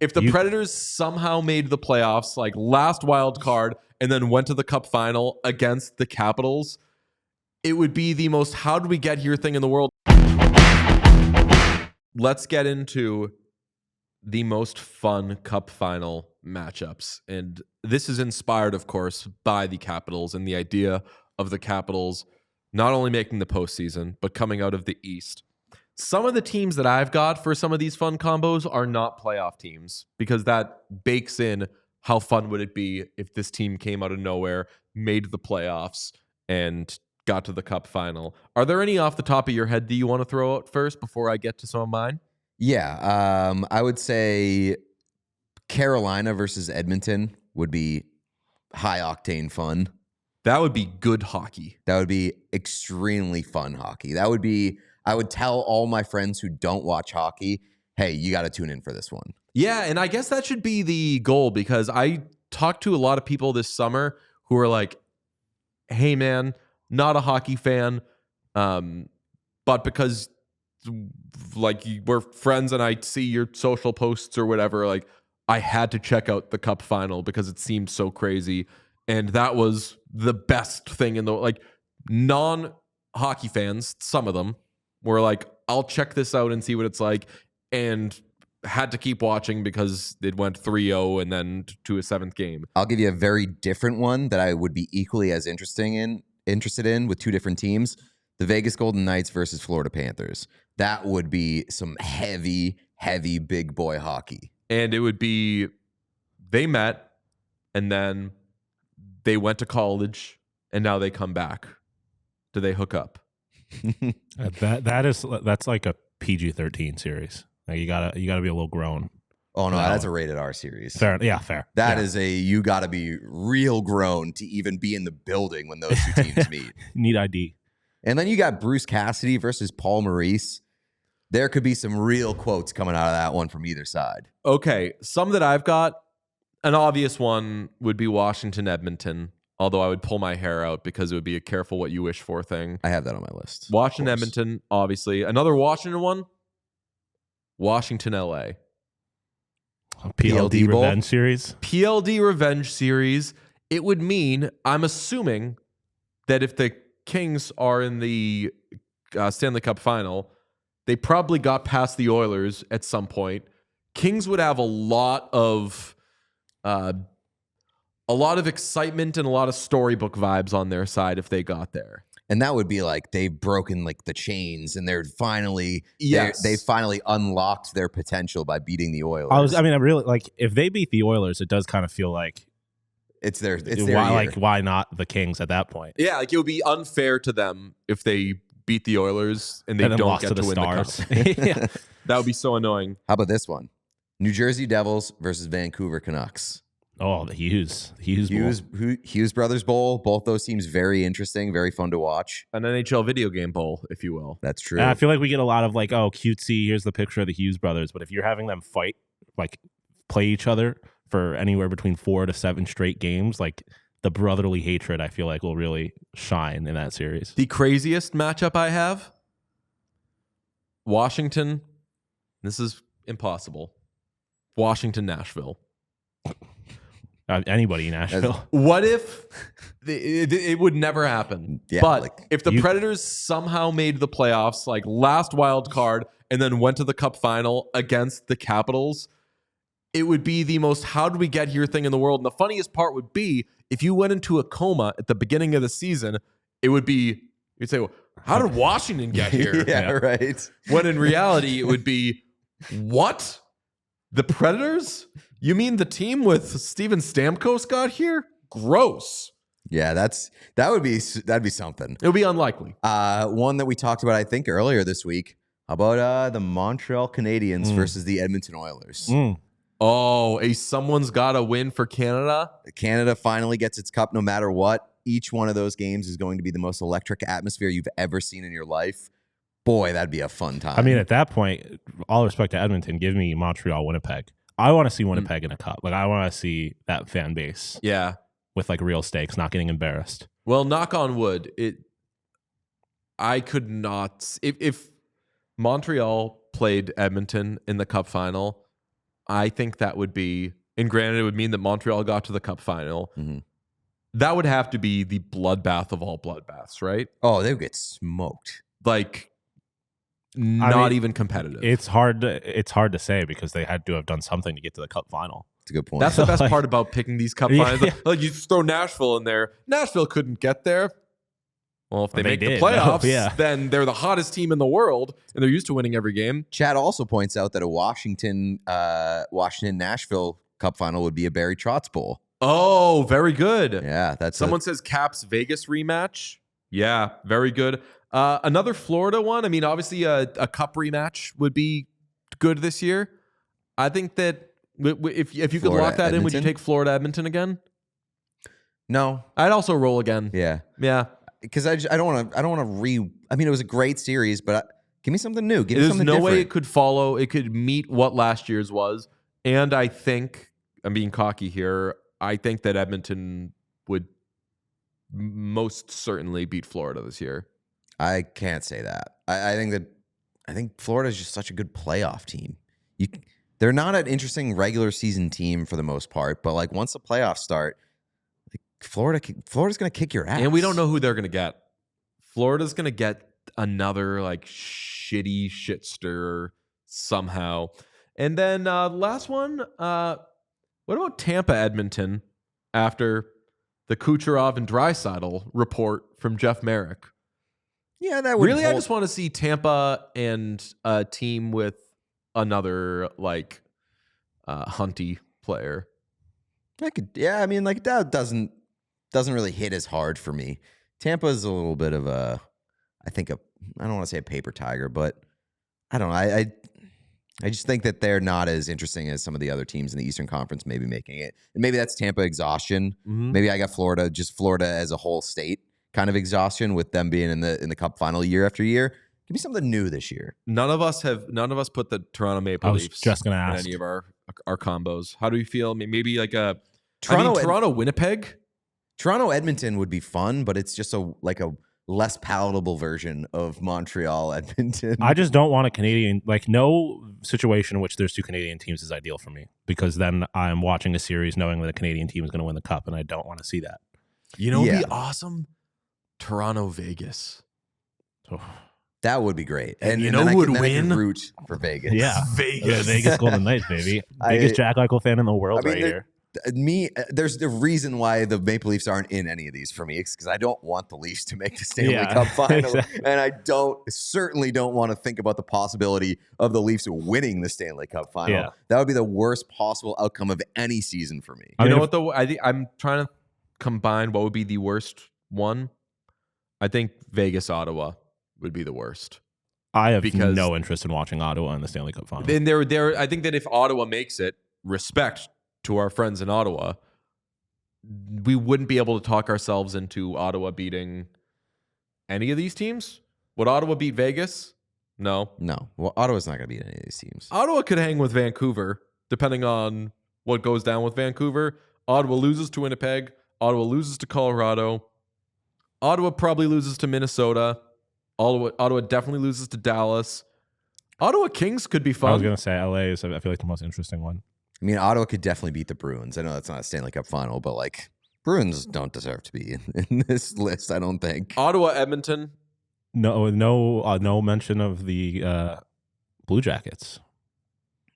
If the Predators somehow made the playoffs, like last wild card, and then went to the Cup Final against the Capitals, it would be the most how did we get here thing in the world. Let's get into the most fun Cup Final matchups. And this is inspired, of course, by the Capitals and the idea of the Capitals not only making the postseason, but coming out of the East. Some of the teams that I've got for some of these fun combos are not playoff teams because that bakes in how fun would it be if this team came out of nowhere, made the playoffs, and got to the Cup Final. Are there any off the top of your head that you want to throw out first before I get to some of mine? Yeah, I would say Carolina versus Edmonton would be high-octane fun. That would be good hockey. That would be extremely fun hockey. That would be... I would tell all my friends who don't watch hockey, hey, you got to tune in for this one. Yeah, and I guess that should be the goal because I talked to a lot of people this summer who are like, hey, man, not a hockey fan, but because like we're friends and I see your social posts or whatever, like I had to check out the Cup Final because it seemed so crazy. And that was the best thing in the, like, non-hockey fans, some of them, were like, I'll check this out and see what it's like, and had to keep watching because it went 3-0 and then to a seventh game. I'll give you a very different one that I would be equally as interested in with two different teams. The Vegas Golden Knights versus Florida Panthers. That would be some heavy, heavy big boy hockey. And it would be, they met and then they went to college and now they come back. Do they hook up? That's like a PG-13 series. Like you gotta be a little grown. Oh no, that's a rated R series. Fair, yeah, fair. That is you gotta be real grown to even be in the building when those two teams meet. Need ID. And then you got Bruce Cassidy versus Paul Maurice. There could be some real quotes coming out of that one from either side. Okay, some that I've got, an obvious one would be Washington, Edmonton. Although I would pull my hair out because it would be a careful what you wish for thing. I have that on my list. Washington, Edmonton, obviously. Another Washington one, Washington, LA. PLD Revenge Series? PLD Revenge Series. It would mean, I'm assuming, that if the Kings are in the Stanley Cup Final, they probably got past the Oilers at some point. Kings would have a lot of excitement and a lot of Storybook vibes on their side if they got there. And that would be like they've broken like the chains and they're finally they finally unlocked their potential by beating the Oilers. I really like if they beat the Oilers, it does kind of feel like it's their why year. Like why not the Kings at that point? Yeah, like it would be unfair to them if they beat the Oilers and they don't get to win Stars. the Cup. Yeah. That would be so annoying. How about this one? New Jersey Devils versus Vancouver Canucks. Oh, the Hughes Brothers Bowl. Both those teams very interesting, very fun to watch. An NHL video game bowl, if you will. That's true. And I feel like we get a lot of like, oh, cutesy, here's the picture of the Hughes brothers. But if you're having them fight, like play each other for anywhere between 4 to 7 straight games, like the brotherly hatred, I feel like will really shine in that series. The craziest matchup I have, Washington. This is impossible. Washington, Nashville. Anybody in Nashville. What if it would never happen? Yeah, but like, if the Predators somehow made the playoffs, like last wild card, and then went to the Cup Final against the Capitals, it would be the most how did we get here thing in the world. And the funniest part would be if you went into a coma at the beginning of the season, it would be, you'd say, well, how did Washington get here? Yeah, right. When in reality, it would be, what? The Predators? You mean the team with Steven Stamkos got here? Gross. Yeah, that'd be something. It would be unlikely. One that we talked about, I think, earlier this week. How about the Montreal Canadiens versus the Edmonton Oilers? Oh, someone's got to win for Canada? Canada finally gets its cup no matter what. Each one of those games is going to be the most electric atmosphere you've ever seen in your life. Boy, that'd be a fun time. I mean, at that point, all respect to Edmonton, give me Montreal, Winnipeg. I want to see Winnipeg in a cup. Like I want to see that fan base. Yeah. With like real stakes, not getting embarrassed. Well, knock on wood, I could not if Montreal played Edmonton in the Cup Final, I think that would be, and granted, it would mean that Montreal got to the Cup Final. Mm-hmm. That would have to be the bloodbath of all bloodbaths, right? Oh, they would get smoked. Like, not even competitive. It's hard to say because they had to have done something to get to the Cup Final. That's a good point. That's the best part about picking these Cup Finals. Yeah. Like, you throw Nashville in there. Nashville couldn't get there. Well, if they make the did. playoffs, then they're the hottest team in the world, and they're used to winning every game. Chad also points out that a Washington-Nashville Cup Final would be a Barry Trotz Bowl. Oh, very good. Yeah, that's Someone says Caps Vegas rematch. Yeah, very good. Another Florida one. I mean, obviously a Cup rematch would be good this year. I think that if you could Florida, lock that in, would you Edmonton? take Florida Edmonton again? No. I'd also roll again. Yeah. Yeah. Because I don't want to I mean, it was a great series, but give me something new. Give me There's something no different. way it could follow. It could meet what last year's was. And I think, I'm being cocky here, I think that Edmonton would most certainly beat Florida this year. I can't say that. I think Florida is just such a good playoff team. They're not an interesting regular season team for the most part, but like once the playoffs start, like Florida's going to kick your ass. And we don't know who they're going to get. Florida's going to get another like shitty shit stirrer somehow. And then last one, what about Tampa Edmonton after the Kucherov and Draisaitl report from Jeff Merrick? Yeah, that would really. I just want to see Tampa and a team with another like Hunty player. I mean, like that doesn't really hit as hard for me. Tampa's a little bit of I don't want to say a paper tiger, but I don't know. I just think that they're not as interesting as some of the other teams in the Eastern Conference maybe making it. And maybe that's Tampa exhaustion. Mm-hmm. Maybe I got Florida as a whole state kind of exhaustion with them being in the Cup Final year after year. Give me something new this year. None of us put the Toronto Maple Leafs. I was just going to in ask any of our combos. How do you feel? Maybe like Toronto Toronto Winnipeg. Toronto Edmonton would be fun, but it's just a less palatable version of Montreal Edmonton. I just don't want a Canadian, like no situation in which there's two Canadian teams is ideal for me because then I'm watching a series knowing that a Canadian team is going to win the Cup and I don't want to see that. You know, it'd be awesome. Toronto Vegas. So, that would be great. And you know who would win? Root for Vegas. yeah, Vegas. Vegas Golden Knights, baby. Biggest Jack Eichel fan in the world right here. There's the reason why the Maple Leafs aren't in any of these for me. It's because I don't want the Leafs to make the Stanley Cup Final, exactly. And I certainly don't want to think about the possibility of the Leafs winning the Stanley Cup Final. Yeah. That would be the worst possible outcome of any season for me. You know what though? I think I'm trying to combine what would be the worst one. I think Vegas Ottawa would be the worst. I have no interest in watching Ottawa in the Stanley Cup Final. Then I think that if Ottawa makes it, respect to our friends in Ottawa, we wouldn't be able to talk ourselves into Ottawa beating any of these teams. Would Ottawa beat Vegas? No. Well, Ottawa's not going to beat any of these teams. Ottawa could hang with Vancouver, depending on what goes down with Vancouver. Ottawa loses to Winnipeg. Ottawa loses to Colorado. Ottawa probably loses to Minnesota. Ottawa definitely loses to Dallas. Ottawa Kings could be fun. I was going to say LA is, I feel like, the most interesting one. I mean, Ottawa could definitely beat the Bruins. I know that's not a Stanley Cup Final, but like Bruins don't deserve to be in this list, I don't think. Ottawa, Edmonton. No mention of the Blue Jackets.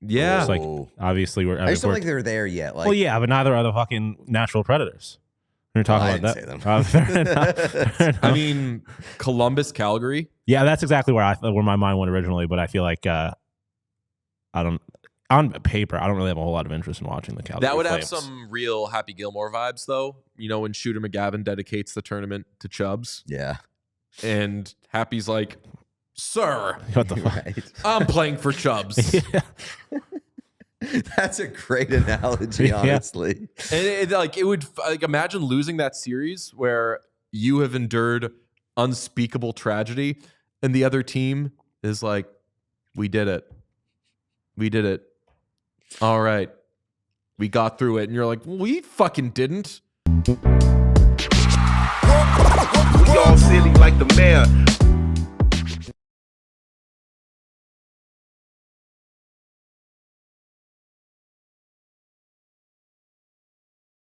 Yeah. It's like, obviously, I just don't think they're there yet. Like, well, yeah, but neither are the fucking Nashville Predators. We're talking about that. Fair enough. I mean, Columbus, Calgary. Yeah, that's exactly where my mind went originally. But I feel like on paper, I don't really have a whole lot of interest in watching the Calgary That would Flames. have some real Happy Gilmore vibes, though. You know, when Shooter McGavin dedicates the tournament to Chubbs. Yeah. And Happy's like, sir, What the fuck? Right. I'm playing for Chubbs. Yeah. That's a great analogy, honestly. And it would imagine losing that series where you have endured unspeakable tragedy and the other team is like, we did it. All right. We got through it. And you're like, we fucking didn't. We all silly like the mayor.